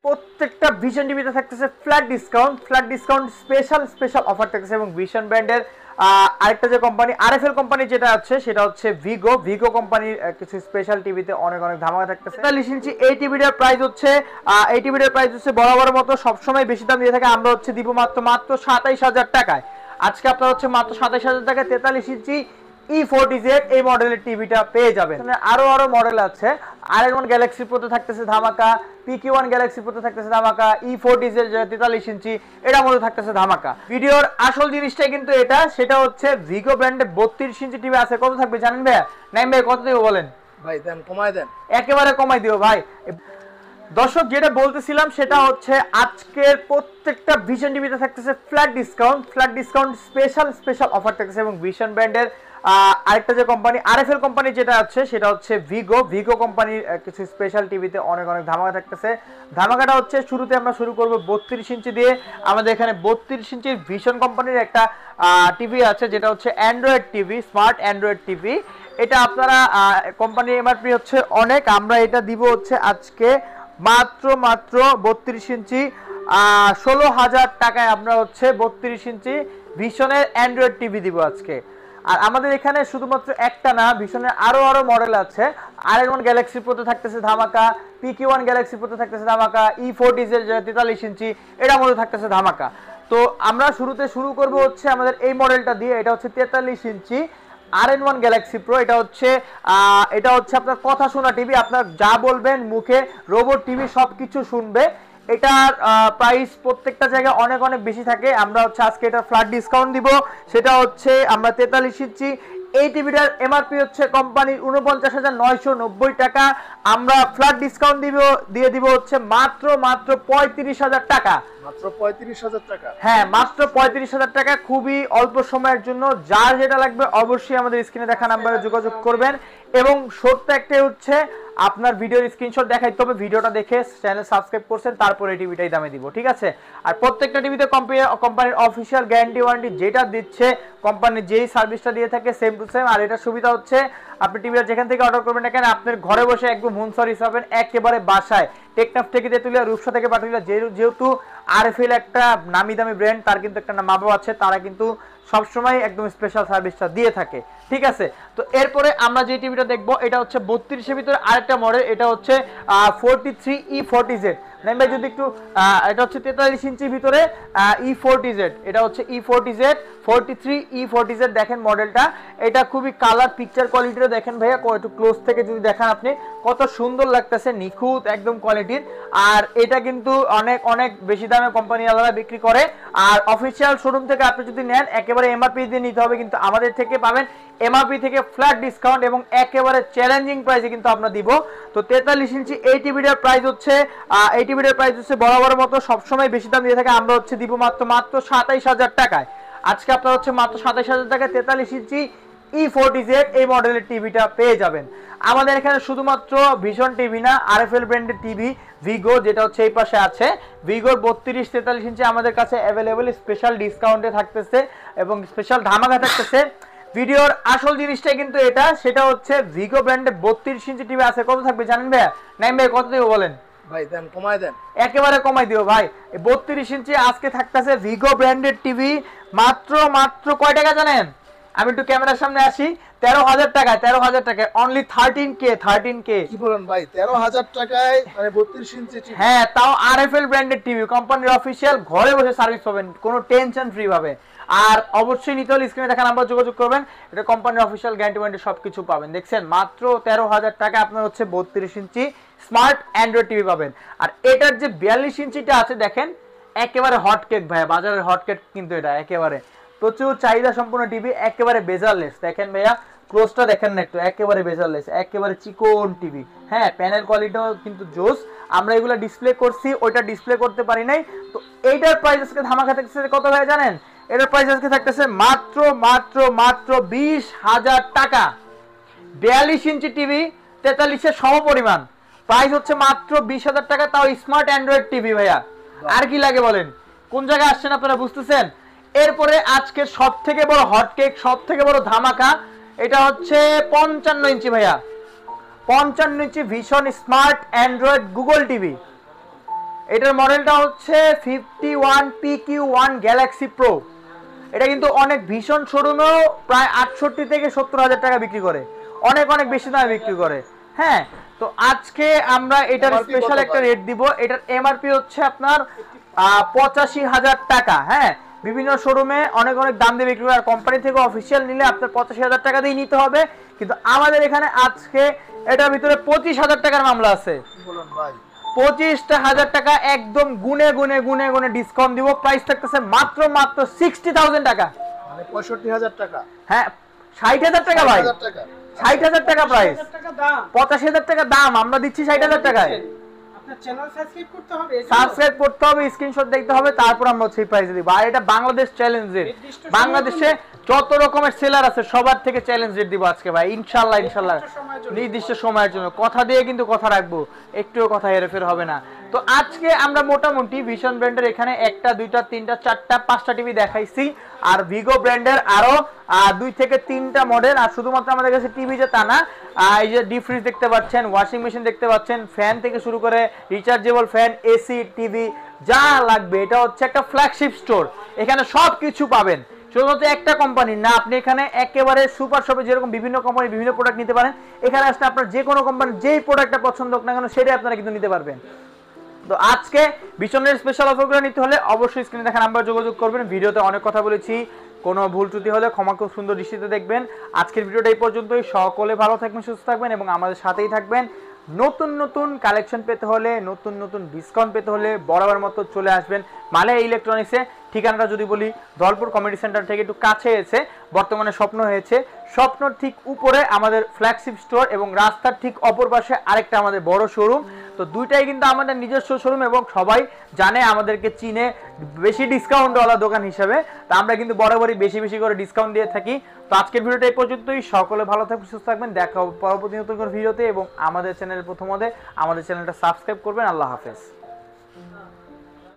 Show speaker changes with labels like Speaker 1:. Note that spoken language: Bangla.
Speaker 1: প্রত্যেকটা ভিশন টিভিতে থাকতেছে ফ্ল্যাট ডিসকাউন্ট স্পেশাল অফার থাকতেছে এবং ভিশন ব্র্যান্ডের আরেকটা যে কোম্পানি আরএফএল কোম্পানি যেটা আছে সেটা হচ্ছে ভিগো কোম্পানির কিছু স্পেশাল টিভিতে অনেক ধামাকা থাকতেছে। 43 ইঞ্চি এই টিভিটার প্রাইস হচ্ছে বরাবর মতো সবসময় বেশি দাম দিয়ে থাকে, আমরা হচ্ছে দিব মাত্র 27,000 টাকায়। আজকে আপনারা হচ্ছে মাত্র 27,000 টাকায় 43 ইঞ্চি E40Z এই মডেলের টিভিটা পেয়ে যাবেন। আরো মডেল আছে, R1 গ্যালাক্সি প্রোতে থাকতেছে ধামাকা, PQ1 গ্যালাক্সি প্রোতে থাকতেছে ধামাকা, E40Z যেটা 43 ইঞ্চি এটার মধ্যে থাকতেছে ধামাকা। ভিডিওর আসল জিনিসটাই কিন্তু এটা, সেটা হচ্ছে ভিগো ব্র্যান্ডের 32 ইঞ্চি টিভি আছে। কত থাকবে জানেন ভাইয়া? নাইম ভাই কত দেবো বলেন?
Speaker 2: ভাই দেন, কমায় দেন,
Speaker 1: একেবারে কমাই দিও ভাই। দর্শক যেটা বলতেছিলাম সেটা হচ্ছে আজকের প্রত্যেকটা ভিশন টিভিতে থাকতেছে ফ্ল্যাট ডিসকাউন্ট স্পেশাল অফার থাকতেছে এবং ভিশন ব্র্যান্ডের আরেকটা যে কোম্পানি আরএফএল কোম্পানি যেটা আছে সেটা হচ্ছে ভিগো কোম্পানির কিছু স্পেশাল টিভিতে অনেক ধামাকা থাকতেছে। ধামাকাটা হচ্ছে শুরুতে আমরা শুরু করব 32 ইঞ্চি দিয়ে। আমাদের এখানে 32 ইঞ্চির ভিশন কোম্পানির একটা টিভি আছে যেটা হচ্ছে Android TV, smart Android TV. এটা আপনারা কোম্পানির এমআরপি হচ্ছে অনেক, আমরা এটা দিব হচ্ছে আজকে মাত্র 32 ইঞ্চি 16,000 টাকায় আমরা হচ্ছে 32 ইঞ্চি ভিশনের অ্যান্ড্রয়েড টিভি দিব আজকে। আর আমাদের এখানে শুধুমাত্র একটা না, ভিশনের আরো মডেল আছে। R1 গ্যালাক্সি প্রোতে থাকতেছে ধামাকা, PQ1 গ্যালাক্সি প্রোতে থাকতেছে ধামাকা, E40Z যেটা 43 ইঞ্চি এটার মধ্যে থাকতেছে ধামাকা। তো আমরা শুরুতে শুরু করব হচ্ছে আমাদের এই মডেলটা দিয়ে। এটা হচ্ছে 43 ইঞ্চি R1 গ্যালাক্সি প্রো। এটা হচ্ছে আপনার কথা শোনা টিভি, আপনার যা বলবেন মুখে রোবট টিভি সবকিছু শুনবে। এটার প্রাইস প্রত্যেকটা জায়গায় অনেক বেশি থাকে, আমরা হচ্ছে আজকে এটা ফ্ল্যাট ডিসকাউন্ট দিব। সেটা হচ্ছে আমরা 43 ইঞ্চি এই টিভিটার এমআরপি হচ্ছে কোম্পানির 49,990 টাকা, আমরা ফ্ল্যাট ডিসকাউন্ট দিয়ে দিব হচ্ছে মাত্র 35,000 টাকা।
Speaker 2: মাত্র 35,000 টাকা?
Speaker 1: হ্যাঁ, মাত্র 35,000 টাকা। খুবই অল্প সময়ের জন্য যার যেটা লাগবে অবশ্যই আমাদের স্ক্রিনে দেখা নাম্বারে যোগাযোগ করবেন। এবং সত্য একটাই হচ্ছে আপনার ভিডিওর স্ক্রিনশট দেখাইতে হবে, ভিডিওটা দেখে চ্যানেল সাবস্ক্রাইব করছেন তারপরে এই টিভিটাই দামে দিব, ঠিক আছে? আর প্রত্যেকটা টিভিতে কোম্পানির অফিসিয়াল গ্যারান্টি ওয়ারেন্টি যেটা দিচ্ছে কোম্পানি, যেই সার্ভিসটা দিয়ে থাকে সেম টু সেম। আর এটা সুবিধা হচ্ছে আপনি টিভিটা যেখান থেকে অর্ডার করবেন না কেন আপনার ঘরে বসে একদম হোম সার্ভিস পাবেন একেবারে বাসায়। টেকনাফ থেকে তেতুলিয়া, রূপসা থেকে পাটুলিয়া, যেহেতু আরএফএল একটা নামি দামি ব্র্যান্ড, তার কিন্তু একটা নাম আছে, তারা কিন্তু সবসময় একদম স্পেশাল সার্ভিসটা দিয়ে থাকে, ঠিক আছে? তো এরপরে আমরা যে টিভিটা দেখবো এটা হচ্ছে 32 এর ভিতরে আরেকটা মডেল, এটা হচ্ছে 43E40Z। নাইম ভাই যদি একটু, এটা হচ্ছে 43 ইঞ্চির ভিতরে E40Z, এটা হচ্ছে E40Z 43E40Z। দেখেন মডেলটা, এটা খুবই কালার পিকচার কোয়ালিটিটা দেখেন ভাইয়া, একটু ক্লোজ থেকে যদি দেখেন আপনি কত সুন্দর লাগতেছে, নিখুঁত একদম কোয়ালিটির। আর এটা কিন্তু অনেক বেশি দামে কোম্পানি আলাদা বিক্রি করে। আর অফিসিয়াল শোরুম থেকে আপনি যদি নেন একেবারে এমআরপি দিয়ে নিতে হবে, কিন্তু আমাদের থেকে পাবেন এমআরপি থেকে ফ্ল্যাট ডিসকাউন্ট এবং একেবারে চ্যালেঞ্জিং প্রাইসে কিন্তু আমরা দিব। তো 43 ইঞ্চি এই টিভিটার প্রাইস হচ্ছে বরাবর মতো সবসময় বেশি দাম দিয়ে থাকে, আমরা হচ্ছে দিব মাত্র 27,000 টাকায়। আজকে আপনারা হচ্ছে মাত্র 27,000 টাকায় 43 ইঞ্চি E40Z এই মডেলের টিভিটা পেয়ে যাবেন। আমাদের এখানে শুধুমাত্র ভিশন টিভি না, আরএফএল ব্র্যান্ডের টিভি ভিগো যেটা হচ্ছে এই পাশে আছে, ভিগোর 32-43 ইঞ্চি আমাদের কাছে অ্যাভেলেবল স্পেশাল ডিসকাউন্টে থাকতেছে এবং স্পেশাল ধামাকা থাকতেছে। ভিডিওর আসল জিনিসটাই কিন্তু এটা, সেটা হচ্ছে ভিগো ব্র্যান্ডের 32 ইঞ্চি টিভি আছে। কত থাকবে জানেন ভাইয়া? নাইম ভাই কত দেবো বলেন?
Speaker 2: ভাই দেন, কমায় দেন,
Speaker 1: একেবারে কমাই দিও ভাই। 32 ইঞ্চি আজকে থাকতেছে ভিগো ব্র্যান্ডের টিভি মাত্র কয় টাকা জানেন? আমি একটু ক্যামেরার সামনে আসি, 13,000 টাকায় অনলি 13K।
Speaker 2: কি বলেন ভাই, 13,000 টাকায় মানে 32 ইঞ্চি টিভি?
Speaker 1: হ্যাঁ, তাও আরএফএল ব্র্যান্ডের টিভি, কোম্পানির অফিসিয়াল, ঘরে বসে সার্ভিস পাবেন কোনো টেনশন ফ্রি ভাবে। আর অবশ্যই নিতে হলে স্ক্রিনে দেখা নাম্বার যোগাযোগ করবেন, এটা কোম্পানির অফিসিয়াল গ্যারান্টি ওয়ারেন্টি সবকিছু পাবেন। দেখছেন মাত্র 13,000 টাকা আপনার হচ্ছে 32 ইঞ্চি স্মার্ট অ্যান্ড্রয়েড টিভি পাবেন। আর এটার যে 42 ইঞ্চিটা আছে দেখেন, একেবারে হটকেক ভাইয়া, বাজারের হটকেক কিন্তু এটা, একেবারে প্রচুর চাহিদা সম্পন্ন টিভি, একেবারে বেজারলেস। দেখেন ভাইয়া ক্লোজটা দেখেন না একটু, একেবারে বেজারলেস, একেবারে চিকন টিভি। হ্যাঁ, প্যানেল কোয়ালিটিও কিন্তু জোস। আমরা এগুলো ডিসপ্লে করছি, ওইটা ডিসপ্লে করতে পারি নাই। তো এইটার প্রাইস আজকে ধামাকা থাকতেছে কত ভাই জানেন? এটার প্রাইস আজকে থাকতেছে মাত্র 20,000 টাকা। 42 ইঞ্চি টিভি 43-এর সমপরিমাণ, প্রাইস হচ্ছে মাত্র 20,000 টাকা, তাও স্মার্ট অ্যান্ড্রয়েড টিভি ভাইয়া। আর কি লাগে বলেন? কোন জায়গায় আসছেন আপনারা বুঝতেছেন? এরপরে আজকে সব থেকে বড় হটকেক, সব থেকে বড় ধামাকা, এটা হচ্ছে 55 ইঞ্চি ভাইয়া, 55 inch Vision smart Android Google TV. এটার মডেলটা হচ্ছে 51PQ1 গ্যালাক্সি প্রো। এটা কিন্তু অনেক ভীষণ শোরুমেও প্রায় 68 থেকে 70 হাজার টাকা বিক্রি করে, অনেক অনেক বেশি দামে বিক্রি করে। হ্যাঁ, তো আজকে আমরা এটার
Speaker 2: MRP
Speaker 1: স্পেশাল
Speaker 2: কত
Speaker 1: একটা
Speaker 2: ভাই?
Speaker 1: রেট দিব। এটার এমআরপি হচ্ছে আপনার 85,000 টাকা। হ্যাঁ, বিভিন্ন শোরুমে অনেক অনেক দাম দিয়ে বিক্রি করে, আর কোম্পানি থেকে অফিসিয়াল নিলে আপনার 85,000 টাকা দিয়ে নিতে হবে। কিন্তু আমাদের এখানে আজকে এটার ভিতরে 25,000 টাকার মামলা আছে।
Speaker 2: কি বলেন ভাই?
Speaker 1: 25,000 টাকা একদম গুনে গুনে গুনে গুনে ডিসকাউন্ট দিব। প্রাইস থাকতেছে মাত্র মাত্র 60,000 টাকা।
Speaker 2: মানে 65,000 টাকা।
Speaker 1: হ্যাঁ, 60,000 টাকা ভাই,
Speaker 2: 60,000 টাকা।
Speaker 1: 60,000 টাকা প্রাইস,
Speaker 3: 60,000 টাকা দাম।
Speaker 1: 85,000 টাকা দাম, আমরা দিচ্ছি 60,000 টাকায়।
Speaker 3: আপনার চ্যানেল সাবস্ক্রাইব করতে হবে, এজন্য
Speaker 1: সাবস্ক্রাইব করতে হবে, স্ক্রিনশট দেখতে হবে, তারপর আমরা সেই প্রাইসে দিব। আর এটা বাংলাদেশ চ্যালেঞ্জ রেট,
Speaker 3: নির্দিষ্ট সময়ের
Speaker 1: বাংলাদেশে যত রকমের সেলার আছে সবার থেকে চ্যালেঞ্জ রেট দিব আজকে ভাই, ইনশাআল্লাহ ইনশাআল্লাহ।
Speaker 3: নির্দিষ্ট সময়ের জন্য।
Speaker 1: নির্দিষ্ট সময়ের জন্য কথা দিয়ে কিন্তু কথা রাখবো, একটুও কথা হেরফের হবে না। তো আজকে আমরা মোটামুটি ভিশন ব্র্যান্ডের এখানে 1টা 2টা 3টা 4টা 5টা টিভি দেখাইছি, আর ভিগো ব্র্যান্ডের আরো 2 থেকে 3টা মডেল। আর শুধুমাত্র আমাদের কাছে টিভি যে তা না, এই যে ডিপ ফ্রিজ দেখতে পাচ্ছেন, ওয়াশিং মেশিন দেখতে পাচ্ছেন, ফ্যান থেকে শুরু করে রিচার্জেবল ফ্যান, এসি, টিভি যা লাগবে। এটা হচ্ছে একটা ফ্ল্যাগশিপ স্টোর, এখানে সব কিছু পাবেন। শুধুমাত্র একটা কোম্পানি না, আপনি এখানে একেবারে সুপার শপে যেরকম বিভিন্ন কোম্পানি বিভিন্ন প্রোডাক্ট নিতে পারেন, এখানে আসলে আপনার যে কোনো কোম্পানি যেই প্রোডাক্টটা পছন্দ হোক না কেন সেটাই আপনারা কিন্তু নিতে পারবেন। তো আজকে বিচনের স্পেশাল অফারগুলো নিতে হলে অবশ্যই স্ক্রিনে দেখা নাম্বার যোগাযোগ করবেন। ভিডিওতে অনেক কথা বলেছি, কোনো ভুল ত্রুটি হলে ক্ষমা খুব সুন্দর দৃষ্টিতে দেখবেন। আজকের ভিডিওটা এই পর্যন্তই। সকলে ভালো থাকবেন, সুস্থ থাকবেন এবং আমাদের সাথেই থাকবেন। নতুন নতুন কালেকশন পেতে হলে, নতুন নতুন ডিসকাউন্ট পেতে হলে বরাবর মতো চলে আসবেন মালিয়া ইলেকট্রনিক্সে। ঠিকানাটা যদি বলি, ধলপুর কমিউনিটি সেন্টার থেকে একটু কাছে এসে বর্তমানে স্বপ্ন হয়েছে, স্বপ্নর ঠিক উপরে আমাদের ফ্ল্যাগশিপ স্টোর এবং রাস্তার ঠিক অপর পাশে আরেকটা আমাদের বড় শোরুম। তো দুইটাই কিন্তু আমাদের নিজস্ব শোরুম এবং সবাই জানে, আমাদেরকে চিনে বেশি ডিসকাউন্টওয়ালা দোকান হিসেবে। তা আমরা কিন্তু বরাবরই বেশি বেশি করে ডিসকাউন্ট দিয়ে থাকি। তো আজকের ভিডিওটা এই পর্যন্তই। সকলে ভালো থাকবেন, সুস্থ থাকবেন। দেখা হবে পরবর্তী নতুন কোনো ভিডিওতে এবং আমাদের চ্যানেলের প্রথমতে আমাদের চ্যানেলটা সাবস্ক্রাইব করবেন। আল্লাহ হাফেজ।